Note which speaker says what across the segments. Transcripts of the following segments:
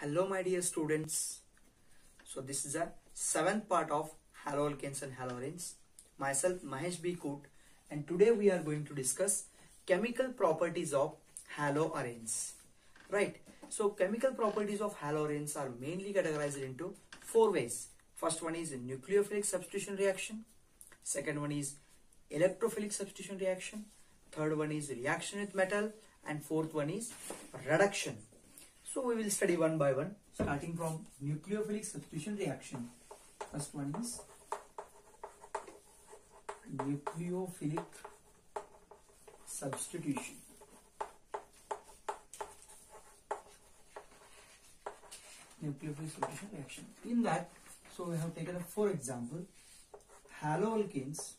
Speaker 1: Hello my dear students. So this is a seventh part of haloalkanes and haloarenes. Myself Mahesh B. Koot, and today we are going to discuss chemical properties of haloarenes. Right. So chemical properties of haloarenes are mainly categorized into four ways. First one is nucleophilic substitution reaction. Second one is electrophilic substitution reaction. Third one is reaction with metal, and fourth one is reduction. So we will study one by one, starting from nucleophilic substitution reaction. First one is nucleophilic substitution. Nucleophilic substitution reaction. In that, so we have taken a for example, haloalkanes.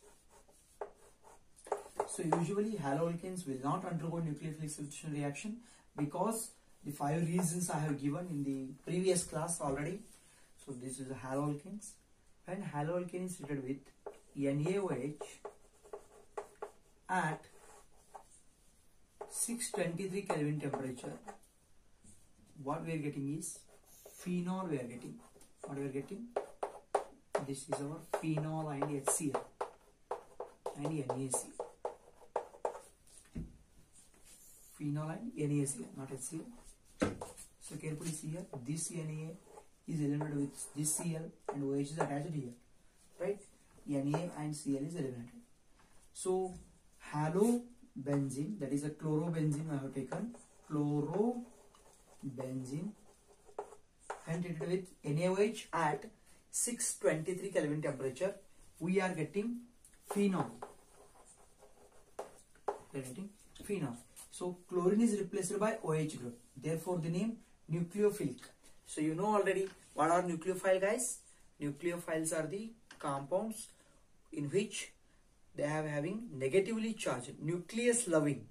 Speaker 1: So usually haloalkanes will not undergo nucleophilic substitution reaction because the 5 reasons I have given in the previous class already. So this is a haloalkanes. When haloalkane is treated with NaOH at 623 Kelvin temperature, what we are getting is phenol. We are getting what we are getting. This is our phenol and HCl and NaCl. Phenol and NaCl, not HCl. So carefully see here, this Na is eliminated with this Cl and OH is attached here, right? Na and Cl is eliminated. So halobenzene, that is a chlorobenzene I have taken, chlorobenzene, and treated with NaOH at 623 Kelvin temperature, we are getting phenol. We are getting phenol. So chlorine is replaced by OH group. Therefore the name nucleophilic. So you know already what are nucleophile, guys? Nucleophiles are the compounds in which they have having negatively charged, nucleus loving.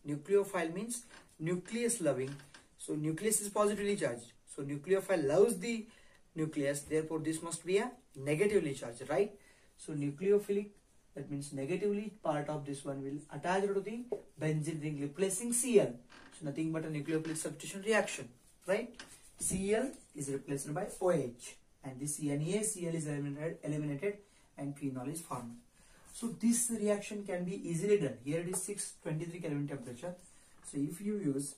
Speaker 1: Nucleophile means nucleus loving. So nucleus is positively charged. So nucleophile loves the nucleus. Therefore this must be a negatively charged, right? So nucleophilic, that means negatively part of this one will attach to the benzene ring replacing Cl. So nothing but a nucleophilic substitution reaction, right? Cl is replaced by OH and this NaCl is eliminated and phenol is formed. So this reaction can be easily done. Here it is 623 Kelvin temperature. So if you use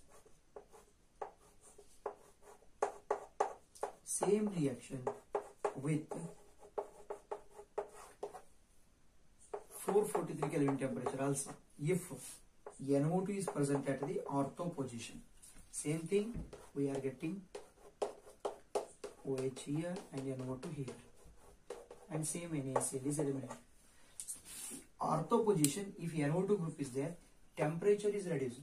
Speaker 1: same reaction with 443 Kelvin temperature also, if NO2 is present at the ortho position, same thing we are getting OH here and NO2 here, and same NaCl is eliminated. Ortho position, if NO2 group is there, temperature is reduced.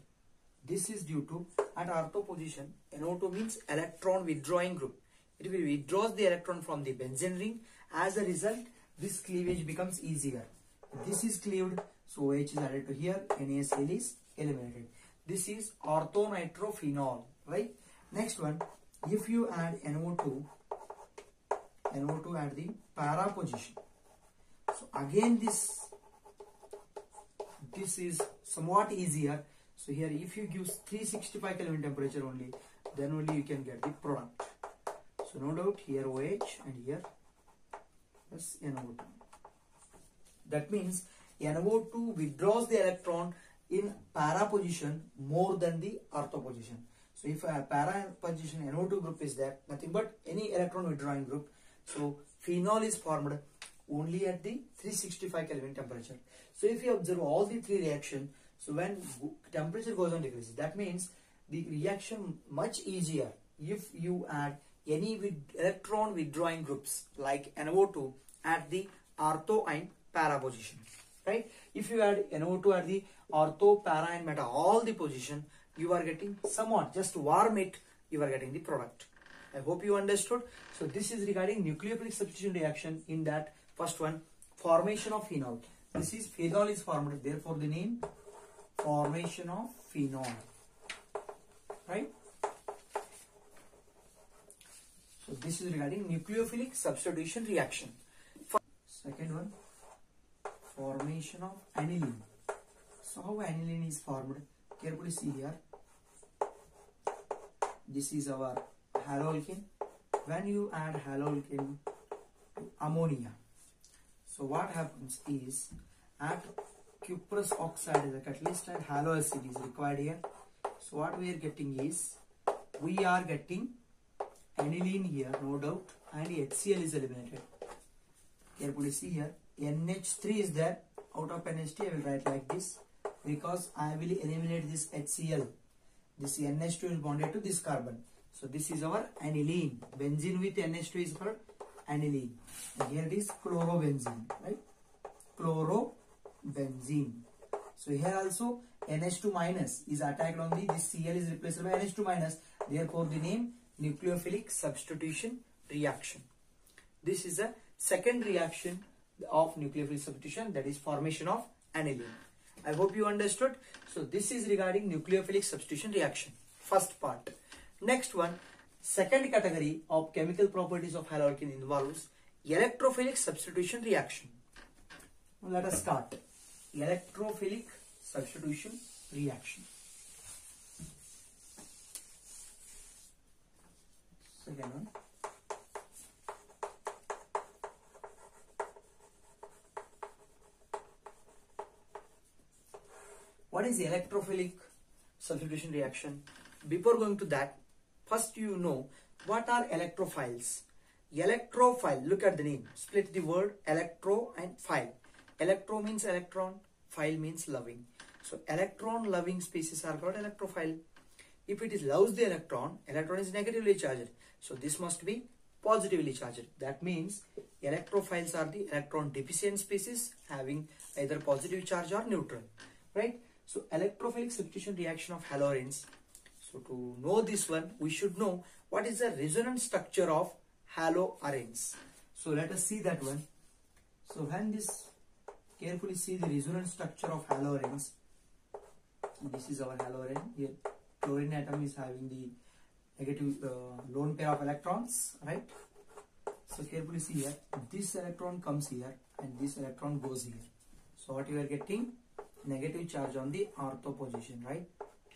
Speaker 1: This is due to at ortho position, NO2 means electron withdrawing group. It will withdraw the electron from the benzene ring. As a result, this cleavage becomes easier. This is cleaved, so OH is added to here, NaCl is eliminated. This is orthonitrophenol, right? Next one, if you add NO2 at the para position. So again this is somewhat easier. So here if you give 365 Kelvin temperature only, then only you can get the product. So no doubt here OH and here plus NO2. That means NO2 withdraws the electron in para position more than the ortho position. So if a para position NO2 group is there, nothing but any electron withdrawing group, so phenol is formed only at the 365 Kelvin temperature. So if you observe all the three reactions, so when temperature goes on decreases, that means the reaction much easier if you add any electron withdrawing groups like NO2 at the ortho and para position, right? If you add NO2 at the ortho, para and meta, all the position, you are getting somewhat, just warm it, you are getting the product. I hope you understood. So this is regarding nucleophilic substitution reaction. In that first one, formation of phenol. This is phenol is formed, therefore the name formation of phenol, right? So this is regarding nucleophilic substitution reaction. Second one, formation of aniline. So how aniline is formed? Carefully see here. This is our haloalkane. When you add haloalkane to ammonia, so what happens is at cuprous oxide is a catalyst and haloacid is required here. So what we are getting is, we are getting aniline here, no doubt, and HCl is eliminated. Carefully see here, NH3 is there. Out of NH3 I will write like this, because I will eliminate this HCl. This NH2 is bonded to this carbon. So this is our aniline. Benzene with NH2 is called aniline. And here it is chlorobenzene, right? Chlorobenzene. So here also NH2 minus is attacked on this Cl is replaced by NH2 minus. Therefore the name nucleophilic substitution reaction. This is a second reaction of nucleophilic substitution, that is formation of aniline. I hope you understood. So this is regarding nucleophilic substitution reaction, first part. Next one, second category of chemical properties of haloalkane involves electrophilic substitution reaction. Now let us start. Electrophilic substitution reaction. Second one. What is electrophilic substitution reaction? Before going to that, first you know what are electrophiles. Electrophile, look at the name, split the word electro and phile. Electro means electron, phile means loving. So electron loving species are called electrophile. If it is loves the electron is negatively charged. So this must be positively charged. That means electrophiles are the electron deficient species having either positive charge or neutral, right? So electrophilic substitution reaction of haloarenes. So to know this one, we should know what is the resonance structure of haloarenes. So let us see that one. So when this, carefully see the resonance structure of haloarenes. This is our haloarene. Here chlorine atom is having the negative lone pair of electrons, right? So carefully see here, this electron comes here and this electron goes here. So what you are getting? Negative charge on the ortho position, right?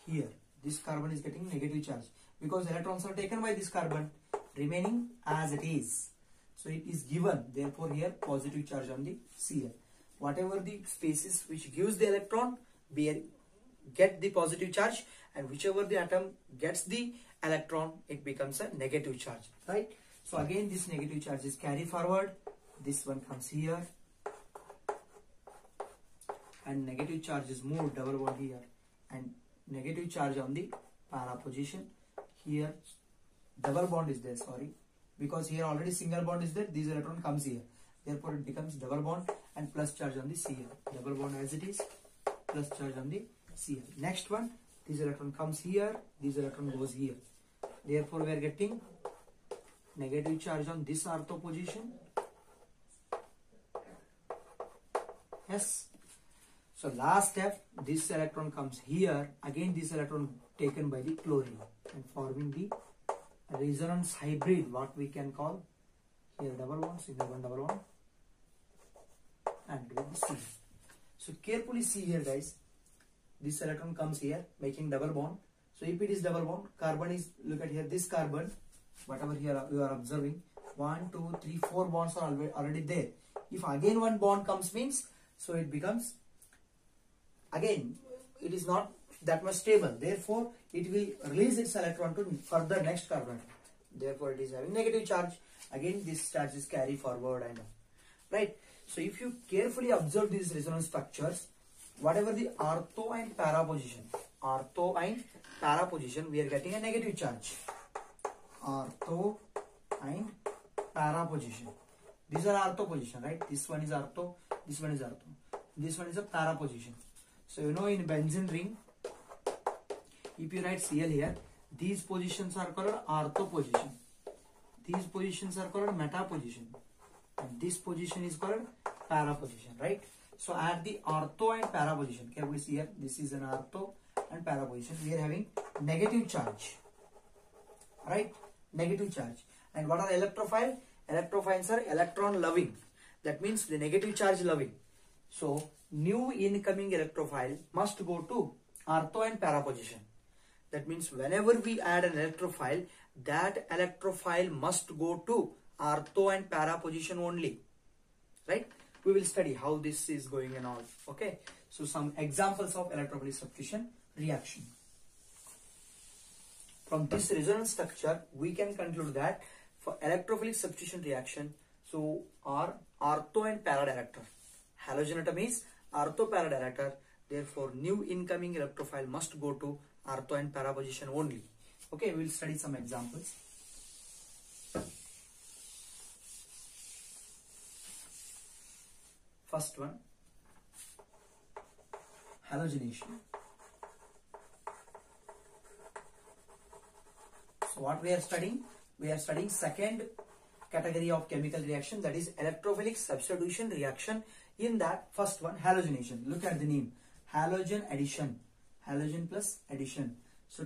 Speaker 1: Here this carbon is getting negative charge because electrons are taken by this carbon, remaining as it is. So it is given, therefore here positive charge on the Cl. Whatever the species which gives the electron get the positive charge, and whichever the atom gets the electron, it becomes a negative charge, right? So again this negative charge is carry forward, this one comes here, and negative charge is moved, double bond here, and negative charge on the para position. Here double bond is there, sorry, because here already single bond is there, this electron comes here, therefore it becomes double bond and plus charge on the Cl. Double bond as it is, plus charge on the Cl. Next one, this electron comes here, this electron goes here, therefore we are getting negative charge on this ortho position. Yes. So last step, this electron comes here, again this electron taken by the chlorine and forming the resonance hybrid, what we can call here double bond, single bond, double bond, and with the C. So carefully see here guys, this electron comes here making double bond. So if it is double bond, carbon is, look at here, this carbon, whatever here you are observing, 1, 2, 3, 4 bonds are already there. If again one bond comes means, so it becomes, again it is not that much stable, therefore it will release its electron to further next carbon, therefore it is having negative charge. Again this charge is carry forward and right. So if you carefully observe these resonance structures, whatever the ortho and para position, we are getting a negative charge. Ortho and para position, these are ortho position, right? This one is ortho, this one is ortho, this one is a para position. So you know in benzene ring, if you write Cl here, these positions are called ortho position, these positions are called meta position, and this position is called para position, right? So at the ortho and para position, carefully see here, this is an ortho and para position, we are having negative charge, right? Negative charge. And what are electrophile? Electrophiles are electron loving, that means the negative charge loving. So new incoming electrophile must go to ortho and para position. That means whenever we add an electrophile, that electrophile must go to ortho and para position only, right? We will study how this is going and all. Okay, so some examples of electrophilic substitution reaction. From this resonance structure, we can conclude that for electrophilic substitution reaction, so are ortho and para director. Halogen atom is ortho para director. Therefore, new incoming electrophile must go to ortho and para position only. Okay, we will study some examples. First one, halogenation. So what we are studying? We are studying second category of chemical reaction, that is electrophilic substitution reaction. In that, first one, halogenation. Look at the name, halogen addition, halogen plus addition. So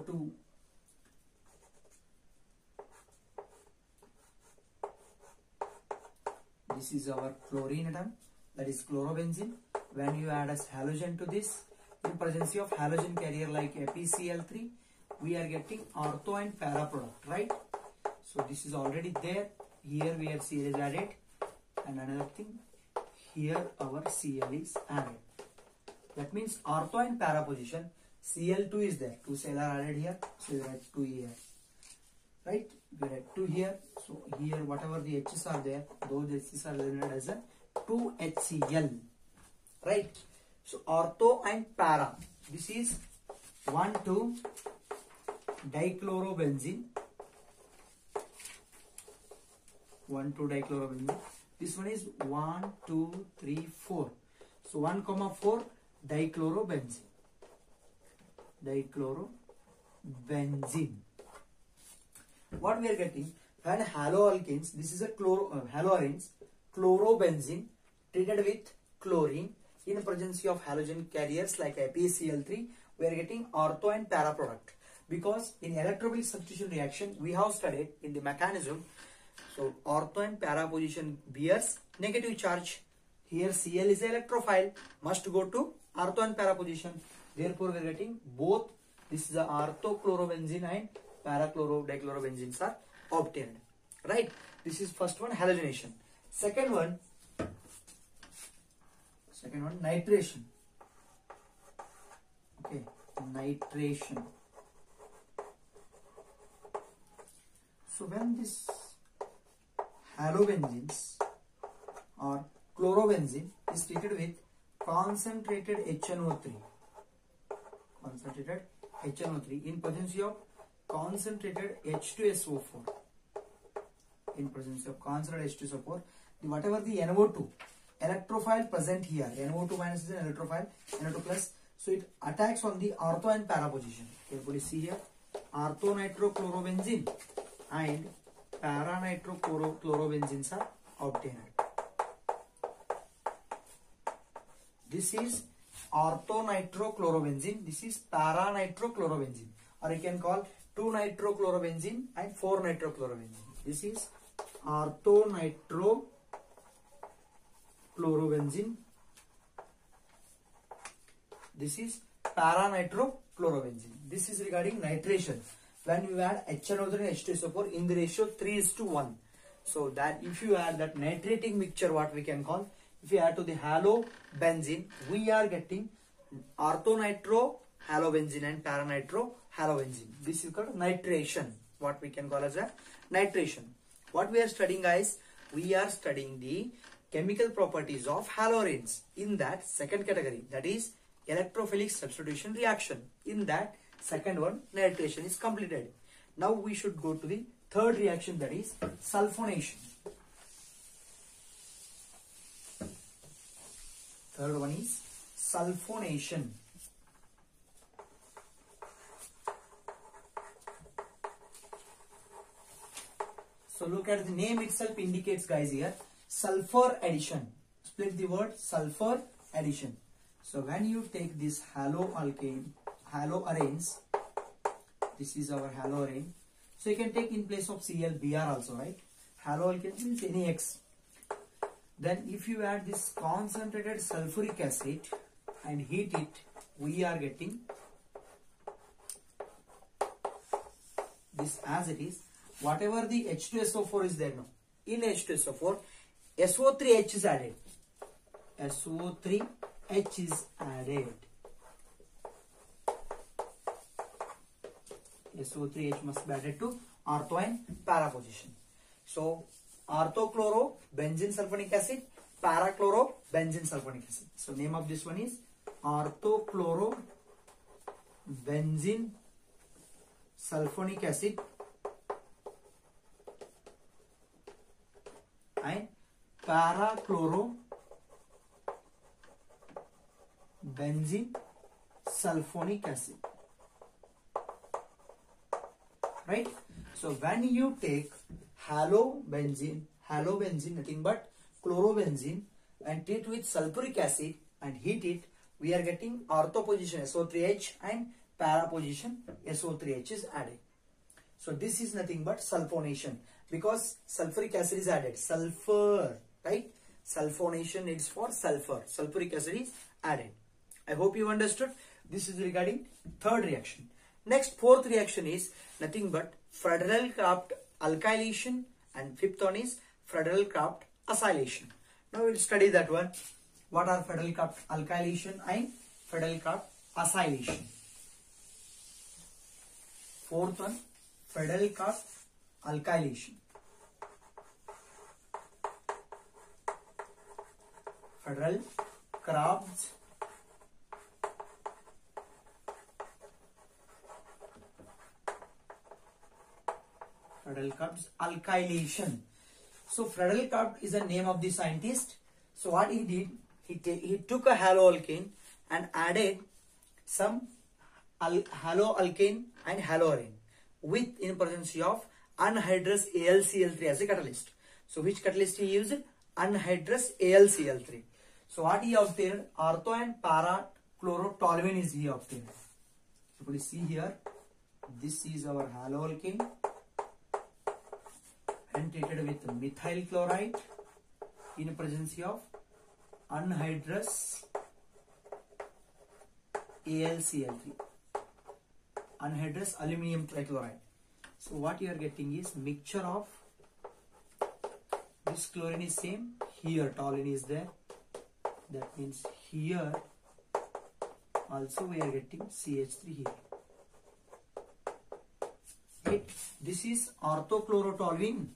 Speaker 1: this is our chlorine atom, that is chlorobenzene. When you add as halogen to this, in presence of halogen carrier like FeCl3, we are getting ortho and para product, right? So this is already there. Here we have Cl is added, and another thing, here our Cl is added. That means ortho and para position, Cl2 is there. 2 Cl are added here, so we write 2 here, right? We write 2 here. So here whatever the H's are there, those H's are denoted as a 2HCl, right? So ortho and para. This is 1,2-dichlorobenzene. 1,2-dichlorobenzene. This one is 1, 2, 3, 4. So 1,4 dichlorobenzene. Dichlorobenzene. What we are getting? When haloalkanes, this is a haloarenes, chlorobenzene treated with chlorine in presence of halogen carriers like FeCl3, we are getting ortho and para product. Because in electrophilic substitution reaction, we have studied in the mechanism. So ortho and para position bears negative charge. Here Cl is an electrophile, must go to ortho and para position. Therefore, we are getting both. This is the ortho chlorobenzene and para dichlorobenzenes are obtained. Right? This is first one, halogenation. Second one, nitration. Okay, nitration. So when this halobenzenes or chlorobenzene is treated with concentrated HNO3, in presence of concentrated H2SO4, in presence of concentrated H2SO4, whatever the NO2 electrophile present here, NO2 minus is an electrophile, NO2 plus, so it attacks on the ortho and para position. Carefully see here, ortho nitrochlorobenzene and para nitrochlorobenzenes are obtained. This is ortho nitrochlorobenzene, this is para nitrochlorobenzene, or you can call 2 nitrochlorobenzene and 4 nitrochlorobenzene. This is ortho nitrochlorobenzene, this is para nitrochlorobenzene. This is regarding nitration. When you add HNO3 and H2SO4 in the ratio 3:1. So that if you add that nitrating mixture, what we can call, if you add to the halobenzene, we are getting orthonitro halobenzene and paranitro halobenzene. This is called nitration, what we can call as a nitration. What we are studying, guys, we are studying the chemical properties of haloarenes in that second category, that is electrophilic substitution reaction. In that second one, nitration is completed. Now we should go to the third reaction, that is sulfonation. Third one is sulfonation. So look at the name itself indicates, guys, here sulfur addition. Split the word sulfur addition. So when you take this haloarenes, this is our haloarene. So you can take in place of Cl Br also, right? Haloalkane means any X. Then if you add this concentrated sulfuric acid and heat it, we are getting this as it is. Whatever the H2SO4 is there now, in H2SO4, SO3H is added. SO3H is added. SO3H must be added to ortho and para position. So orthochlorobenzene sulfonic acid, parachlorobenzene sulfonic acid. So name of this one is orthochlorobenzene sulfonic acid and parachlorobenzene sulfonic acid. Right? So when you take halobenzene, nothing but chlorobenzene, and treat with sulfuric acid and heat it, we are getting ortho position SO3H and para position SO3H is added. So this is nothing but sulfonation, because sulfuric acid is added. Sulfur, right? Sulfonation needs for sulfur. Sulfuric acid is added. I hope you understood. This is regarding third reaction. Next, fourth reaction is nothing but Friedel-Crafts alkylation, and fifth one is Friedel-Crafts acylation. Now we'll study that one. What are Friedel-Crafts alkylation and Friedel-Crafts acylation? Fourth one, Friedel-Crafts alkylation. Friedel-Crafts alkylation. So Friedel-Crafts is the name of the scientist. So what he did, he took a haloalkane and added some haloalkane and haloarine with in presence of anhydrous AlCl3 as a catalyst. So which catalyst he used? Anhydrous AlCl3. So what he obtained? Ortho and para chlorotoluene is he obtained. So please see here, this is our haloalkane and treated with methyl chloride in presence of anhydrous AlCl3, anhydrous aluminum trichloride. So what you are getting is mixture of this chlorine is same, here toluene is there, that means here also we are getting CH3 here. Right? This is orthochlorotoluene,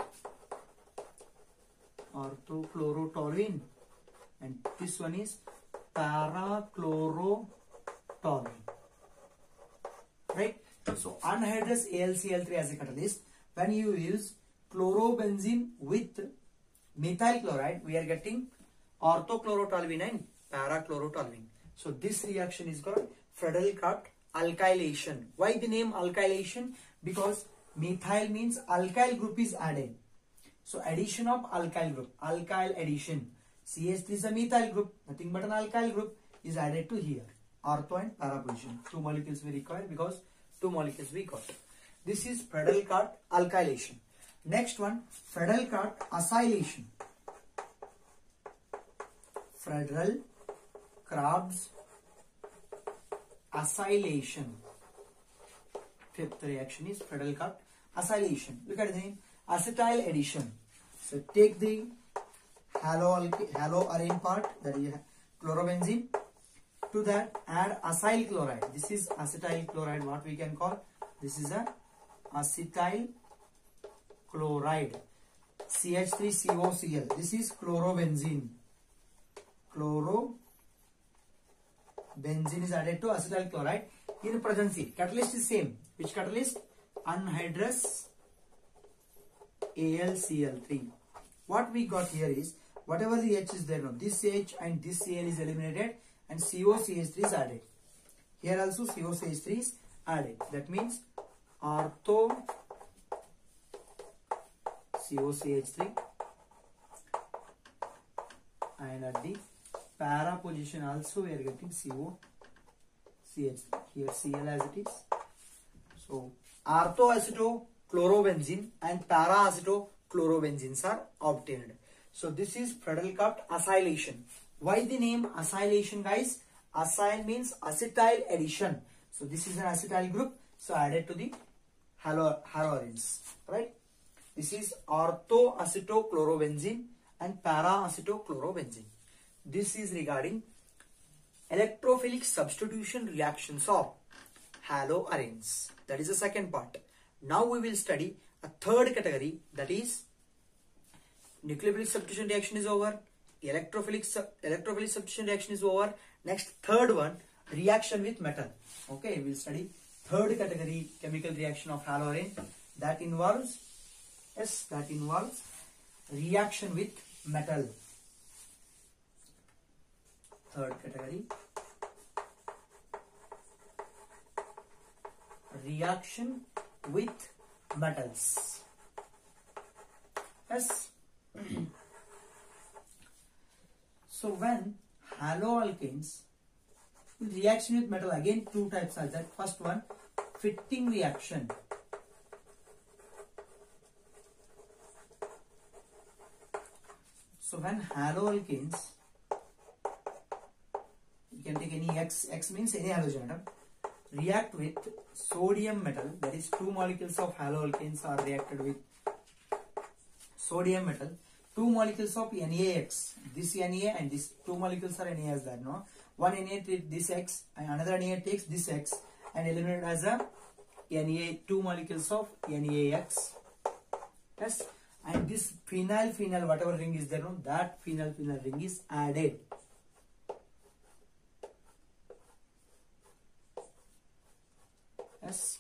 Speaker 1: and this one is parachlorotoluene. Right? So anhydrous AlCl3 as a catalyst. When you use chlorobenzene with methyl chloride, we are getting orthochlorotoluene and parachlorotoluene. So this reaction is called Friedel-Crafts alkylation. Why the name alkylation? Because methyl means alkyl group is added. So addition of alkyl group, alkyl addition. CH3 is a methyl group, nothing but an alkyl group is added to here. Ortho and para position. 2 molecules we require because 2 molecules we got. This is Friedel-Crafts alkylation. Next one, Friedel-Crafts acylation. Friedel-Crafts acylation. Fifth reaction is Friedel-Crafts acylation. Look at the name, acetyl addition. So take the haloarine part, that is chlorobenzene. To that add acyl chloride. This is acetyl chloride, what we can call. This is a acetyl chloride. CH3COCl. This is chlorobenzene. Chlorobenzene is added to acetyl chloride in presence. Catalyst is same. Which catalyst? Anhydrous AlCl3. What we got here is, whatever the H is there now, this H and this Cl is eliminated and COCH3 is added. Here also COCH3 is added. That means ortho COCH3, and at the para position also we are getting COCH3. Here Cl as it is. So orthoacetochlorobenzene and para-acetochlorobenzenes are obtained. So this is Friedel-Crafts acylation. Why the name acylation, guys? Acyl means acetyl addition. So this is an acetyl group. So added to the haloarenes, right? This is orthoacetochlorobenzene and para-acetochlorobenzene. This is regarding electrophilic substitution reactions of haloarenes. That is the second part. Now we will study a third category, that is nucleophilic substitution reaction is over, electrophilic substitution reaction is over. Next, third one, reaction with metal. Okay, we will study third category chemical reaction of haloarene that involves reaction with metal. Third category, reaction with metals. Yes. So when haloalkanes with reaction with metal, again two types are that. First one, fitting reaction. So when haloalkanes, you can take any X means any halogen atom, react with sodium metal, that is two molecules of haloalkanes are reacted with sodium metal, two molecules of NaX, this Na and this two molecules are Na as that, no? One Na takes this X and another Na takes this X and eliminated as a Na, two molecules of NaX. Yes, and this phenyl whatever ring is there, no, that phenyl ring is added. Yes,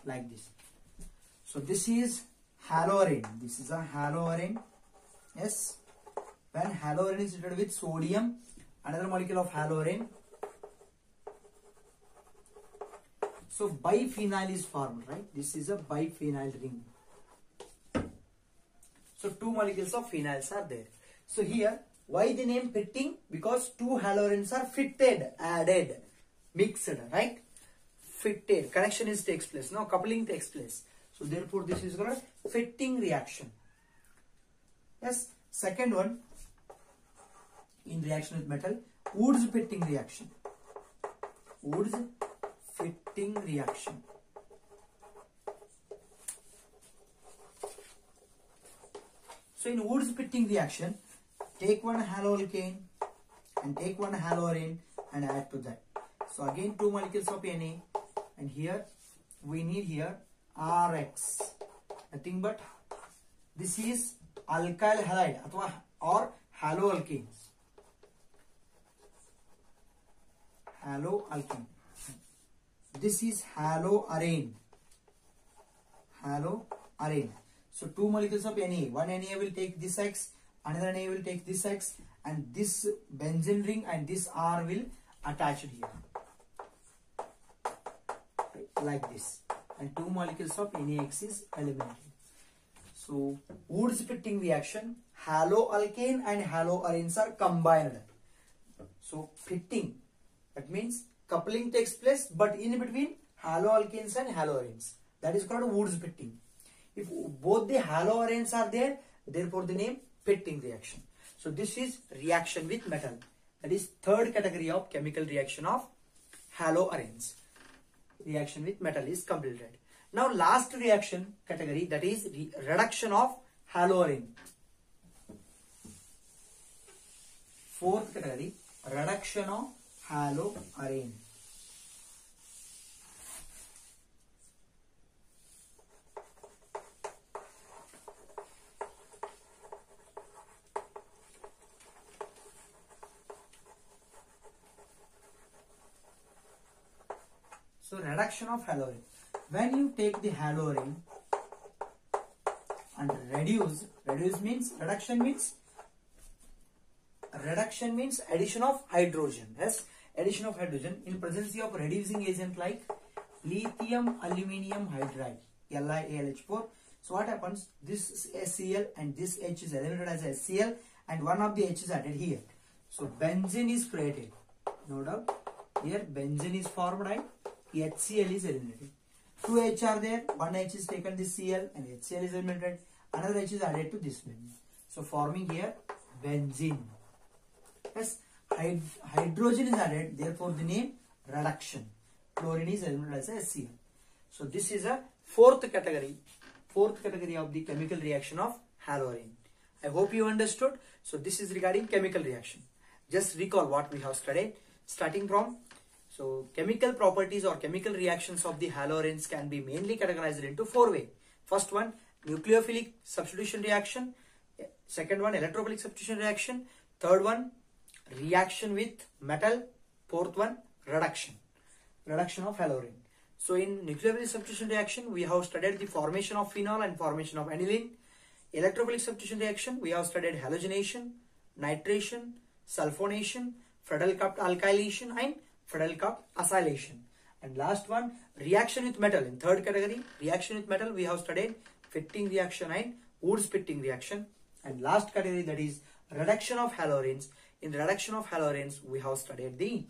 Speaker 1: like this. So this is haloarene. This is a haloarene. Yes, when haloarene is treated with sodium, another molecule of haloarene, so biphenyl is formed, right? This is a biphenyl ring. So two molecules of phenols are there. So here, why the name fitting? Because two haloarenes are fitted, added, mixed, right? Fitted, connection takes place, no, coupling takes place. So therefore this is called fitting reaction. Yes, second one, in reaction with metal, Woods fitting reaction. Woods fitting reaction. So in Woods fitting reaction, take one haloalkane and take one haloarene and add to that. So again two molecules of Na, and here we need here Rx. Nothing but this is alkyl halide or haloalkanes. Haloalkane. This is haloarene. Haloarene. So two molecules of Na. One Na will take this X, another Na will take this X, and this benzene ring and this R will attach here. Like this. And two molecules of NaX is eliminated. So Woods fitting reaction, haloalkane and haloarenes are combined. So fitting, that means coupling takes place, but in between haloalkanes and haloarenes. That is called Woods fitting. If both the haloarenes are there, therefore the name fitting reaction. So this is reaction with metal. That is third category of chemical reaction of haloarenes. Reaction with metal is completed. Now last reaction category, that is reduction of haloarene. Fourth category, reduction of haloarene. So reduction of haloarene. When you take the haloarene and reduce means reduction means addition of hydrogen. Yes, addition of hydrogen in presence of reducing agent like lithium aluminium hydride, LiAlH4. So what happens? This HCl and this H is eliminated as HCl and one of the H is added here. So benzene is created. No doubt. Here benzene is formed and HCl is eliminated. Two H are there, one H is taken this Cl and HCl is eliminated, another H is added to this benzene. So forming here benzene. Yes, hydrogen is added, therefore the name reduction. Chlorine is eliminated as HCl. So this is a fourth category of the chemical reaction of haloarine. I hope you understood. So this is regarding chemical reaction. Just recall what we have studied starting from. So chemical properties or chemical reactions of the haloarenes can be mainly categorized into four ways. First one, nucleophilic substitution reaction. Second one, electrophilic substitution reaction. Third one, reaction with metal. Fourth one, reduction of haloarine. So in nucleophilic substitution reaction, we have studied the formation of phenol and formation of aniline. Electrophilic substitution reaction, we have studied halogenation, nitration, sulfonation, Friedel cup alkylation and Friedel cup acylation. And last one, reaction with metal. In third category, reaction with metal, we have studied Fitting reaction and Wurtz-Fitting reaction. And last category, that is reduction of haloarenes. In reduction of haloarenes, we have studied the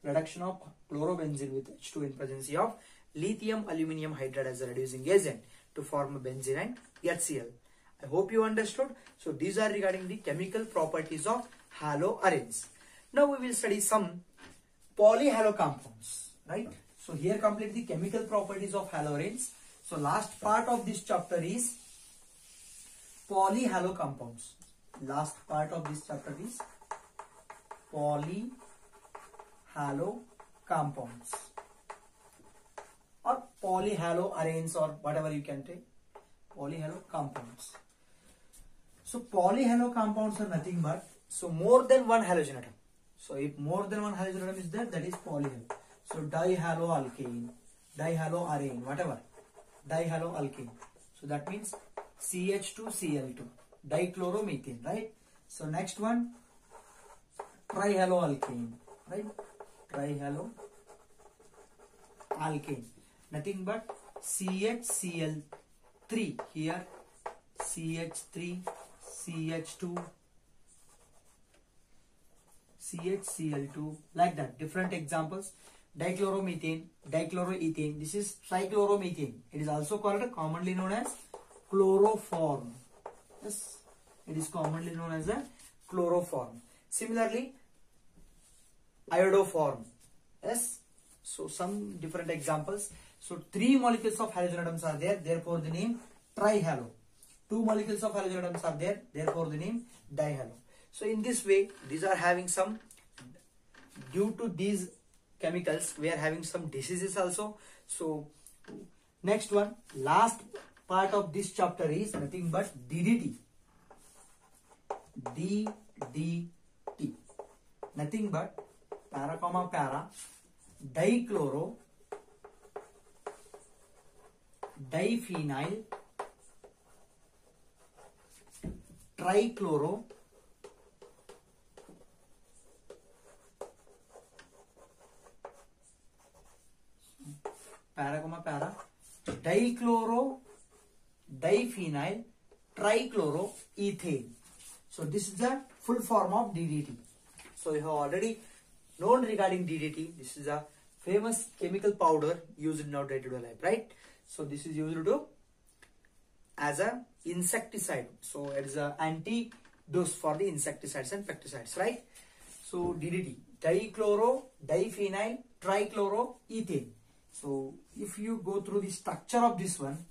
Speaker 1: reduction of chlorobenzene with H2 in presence of lithium aluminium hydride as a reducing agent to form benzene and HCl. I hope you understood. So these are regarding the chemical properties of haloarenes. Now we will study some polyhalo compounds, right? So here complete the chemical properties of haloarenes. So last part of this chapter is polyhalo compounds. Last part of this chapter is polyhalo compounds or polyhaloarenes or whatever you can take. Polyhalo compounds. So polyhalo compounds are nothing but more than one halogen atom. So if more than one halogen atom is there, that is polyhalo. So dihaloalkane, dihaloarene, whatever, dihaloalkane. So that means CH2Cl2, dichloromethane, right? So next one, trihaloalkane, right? Trihaloalkane, nothing but CHCl3 here, CH3, CH2, CHCl2, like that. Different examples. Dichloromethane, dichloroethane. This is trichloromethane. It is also called commonly known as chloroform. Yes, it is commonly known as a chloroform. Similarly, iodoform. Yes. So some different examples. So 3 molecules of halogen atoms are there, therefore the name trihalo. 2 molecules of halogen atoms are there, therefore the name dihalo. So in this way, these are having some, due to these chemicals, we are having some diseases also. So next one, last part of this chapter is nothing but DDT. DDT. Nothing but para comma para dichloro diphenyl trichloro para dichloro diphenyl trichloroethane. So this is the full form of DDT. So you have already known regarding DDT. This is a famous chemical powder used in our day-to-day life, right? So this is used to as a insecticide. So it is an anti-dose for the insecticides and pesticides, right? So DDT, dichloro diphenyl trichloroethane. So if you go through the structure of this one,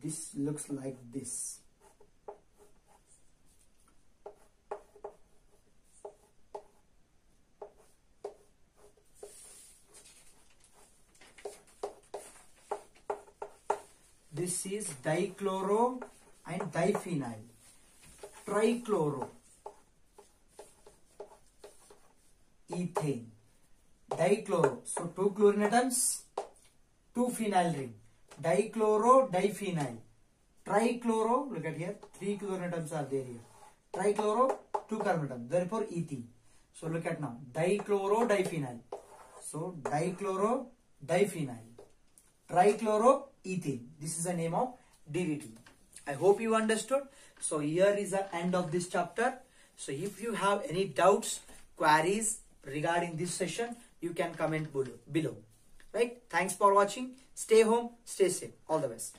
Speaker 1: this looks like this. This is dichloro and diphenyl trichloro ethane. Dichloro, so 2 chlorine atoms, 2 phenyl ring. Dichloro diphenyl trichloro, look at here, 3 chlorine atoms are there here. Trichloro, 2 carbon atoms, therefore ethene. So look at now, dichloro diphenyl. So dichloro diphenyl trichloroethane. This is the name of DDT. I hope you understood. So here is the end of this chapter. So if you have any doubts, queries regarding this session, you can comment below. Right? Thanks for watching. Stay home, stay safe. All the best.